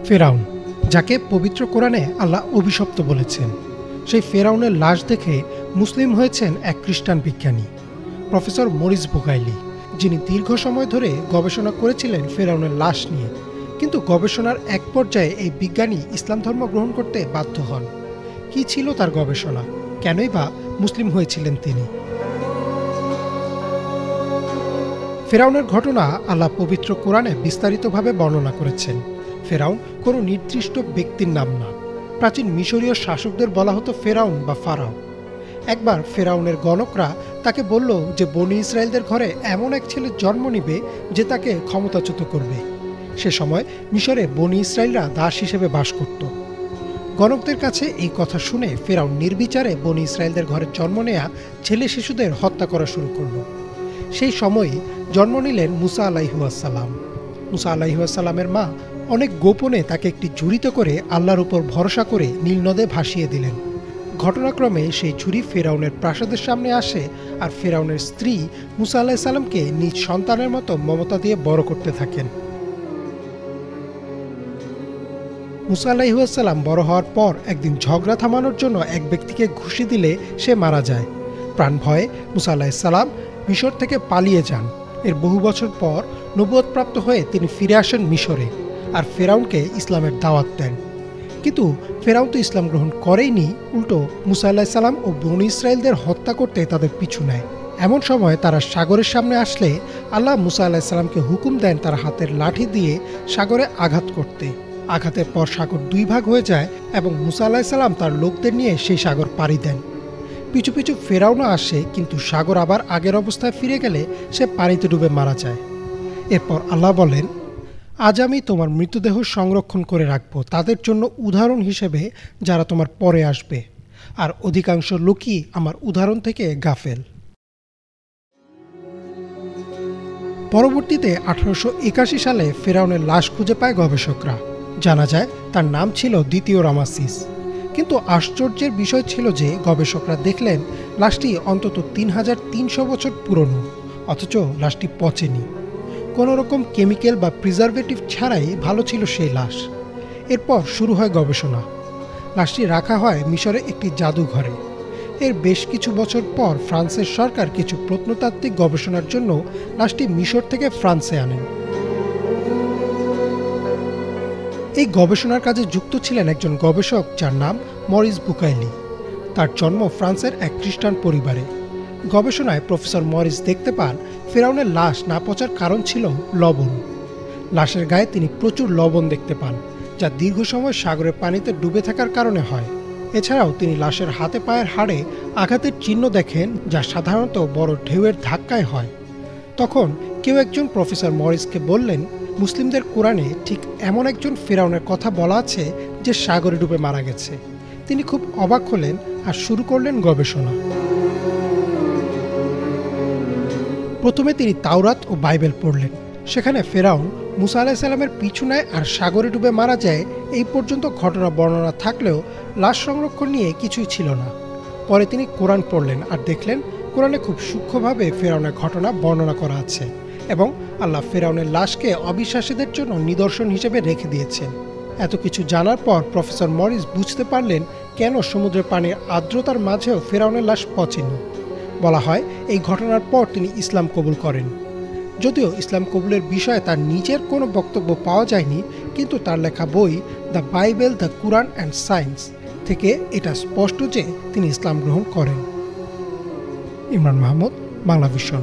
ফেরাউন, যাকে পবিত্র কোরআনে আল্লাহ অভিশপ্ত বলেছেন, সেই ফেরাউনের লাশ দেখে মুসলিম হয়েছেন এক খ্রিস্টান বিজ্ঞানী প্রফেসর মরিস বুকাইলি, যিনি দীর্ঘ সময় ধরে গবেষণা করেছিলেন ফেরাউনের লাশ নিয়ে। কিন্তু গবেষণার এক পর্যায়ে এই বিজ্ঞানী ইসলাম ধর্ম গ্রহণ করতে বাধ্য হন। কি ছিল তার গবেষণা? কেনই বা মুসলিম হয়েছিলেন তিনি? ফেরাউনের ঘটনা আল্লাহ পবিত্র কোরআনে বিস্তারিতভাবে বর্ণনা করেছেন। ফেরাউন কোনো নির্দিষ্ট ব্যক্তির নাম না। প্রাচীন মিশরীয় শাসকদের বলা হতো ফেরাউন বা ফারাও। একবার ফেরাউনের গণকরা তাকে বলল যে বনি ইসরায়েলদের ঘরে এমন এক ছেলে জন্ম নিবে যে তাকে ক্ষমতাচ্যুত করবে। সে সময় মিশরে বনি ইসরায়েলরা দাস হিসেবে বাস করত। গণকদের কাছে এই কথা শুনে ফেরাউন নির্বিচারে বনি ইসরায়েলদের ঘরে জন্ম নেয়া ছেলে শিশুদের হত্যা করা শুরু করল। সেই সময়ই জন্ম নিলেন মুসা আলাইহিসসালাম। মুসা আলাইহিসসালামের মা অনেক গোপনে তাকে একটি ঝুড়িতে করে আল্লাহর উপর ভরসা করে নীল নদে ভাসিয়ে দিলেন। ঘটনাক্রমে সেই ঝুড়ি ফেরাউনের প্রাসাদের সামনে আসে, আর ফেরাউনের স্ত্রী মুসা আলাইহিসসালামকে নিজ সন্তানের মতো মমতা দিয়ে বড় করতে থাকেন। মুসা আলাইহিসসালাম বড় হওয়ার পর একদিন ঝগড়া থামানোর জন্য এক ব্যক্তিকে ঘুষি দিলে সে মারা যায়। প্রাণ ভয়ে মুসা আলাইহিসসালাম মিশর থেকে পালিয়ে যান। এর বহু বছর পর নবুয়তপ্রাপ্ত হয়ে তিনি ফিরে আসেন মিশরে, আর ফেরাউনকে ইসলামের দাওয়াত দেন। কিন্তু ফেরাউন তো ইসলাম গ্রহণ করেইনি, উল্টো মুসা আলাইহিসসালাম ও বনী ইসরায়েলদের হত্যা করতে তাদের পিছু নেয়। এমন সময় তারা সাগরের সামনে আসলে আল্লাহ মুসা আলাইহিসসালামকে হুকুম দেন তার হাতের লাঠি দিয়ে সাগরে আঘাত করতে। আঘাতের পর সাগর দুই ভাগ হয়ে যায় এবং মুসা আলাইহিসসালাম তার লোকদের নিয়ে সেই সাগর পাড়ি দেন। পিছু পিছু ফেরাউনও আসে, কিন্তু সাগর আবার আগের অবস্থায় ফিরে গেলে সে পানিতে ডুবে মারা যায়। এরপর আল্লাহ বলেন, আজ আমি তোমার মৃতদেহ সংরক্ষণ করে রাখব তাদের জন্য উদাহরণ হিসেবে যারা তোমার পরে আসবে, আর অধিকাংশ লোকই আমার উদাহরণ থেকে গাফেল। পরবর্তীতে 1881 সালে ফেরাউনের লাশ খুঁজে পায় গবেষকরা। জানা যায় তার নাম ছিল দ্বিতীয় রামাসিস। কিন্তু আশ্চর্যের বিষয় ছিল যে গবেষকরা দেখলেন লাশটি অন্তত 3300 বছর পুরনো, অথচ লাশটি পচেনি। কোনো রকম কেমিক্যাল বা প্রিজারভেটিভ ছাড়াই ভালো ছিল সেই লাশ। এরপর শুরু হয় গবেষণা। লাশটি রাখা হয় মিশরে একটি জাদুঘরে। এর বেশ কিছু বছর পর ফ্রান্সের সরকার কিছু প্রত্নতাত্ত্বিক গবেষণার জন্য লাশটি মিশর থেকে ফ্রান্সে আনেন। এই গবেষণার কাজে যুক্ত ছিলেন একজন গবেষক যার নাম মরিস বুকাইলি। তার জন্ম ফ্রান্সের এক খ্রিস্টান পরিবারে। গবেষণায় প্রফেসর মরিস দেখতে পান ফেরাউনের লাশ না পচার কারণ ছিল লবণ। লাশের গায়ে তিনি প্রচুর লবণ দেখতে পান, যা দীর্ঘ সময় সাগরের পানিতে ডুবে থাকার কারণে হয়। এছাড়াও তিনি লাশের হাতে পায়ের হাড়ে আঘাতের চিহ্ন দেখেন, যা সাধারণত বড় ঢেউয়ের ধাক্কায় হয়। তখন কেউ একজন প্রফেসর মরিসকে বললেন, মুসলিমদের কোরআনে ঠিক এমন একজন ফেরাউনের কথা বলা আছে যে সাগরে ডুবে মারা গেছে। তিনি খুব অবাক হলেন আর শুরু করলেন গবেষণা। প্রথমে তিনি তাওরাত ও বাইবেল পড়লেন। সেখানে ফেরাউন মুসা আলাইহিসসালামের পিছু নেয় আর সাগরে ডুবে মারা যায় এই পর্যন্ত ঘটনা বর্ণনা থাকলেও লাশ সংরক্ষণ নিয়ে কিছুই ছিল না। পরে তিনি কোরআন পড়লেন আর দেখলেন কোরআনে খুব সূক্ষ্মভাবে ফেরাউনের ঘটনা বর্ণনা করা আছে, এবং আল্লাহ ফেরাউনের লাশকে অবিশ্বাসীদের জন্য নিদর্শন হিসেবে রেখে দিয়েছেন। এত কিছু জানার পর প্রফেসর মরিস বুঝতে পারলেন কেন সমুদ্রের পানির আর্দ্রতার মাঝেও ফেরাউনের লাশ পচেনি। বলা হয় এই ঘটনার পর তিনি ইসলাম কবুল করেন। যদিও ইসলাম কবুলের বিষয়ে তার নিজের কোনো বক্তব্য পাওয়া যায়নি, কিন্তু তার লেখা বই the Bible, the Quran and science থেকে এটা স্পষ্ট যে তিনি ইসলাম গ্রহণ করেন। ইমরান মাহমুদ, বাংলা ভিশন।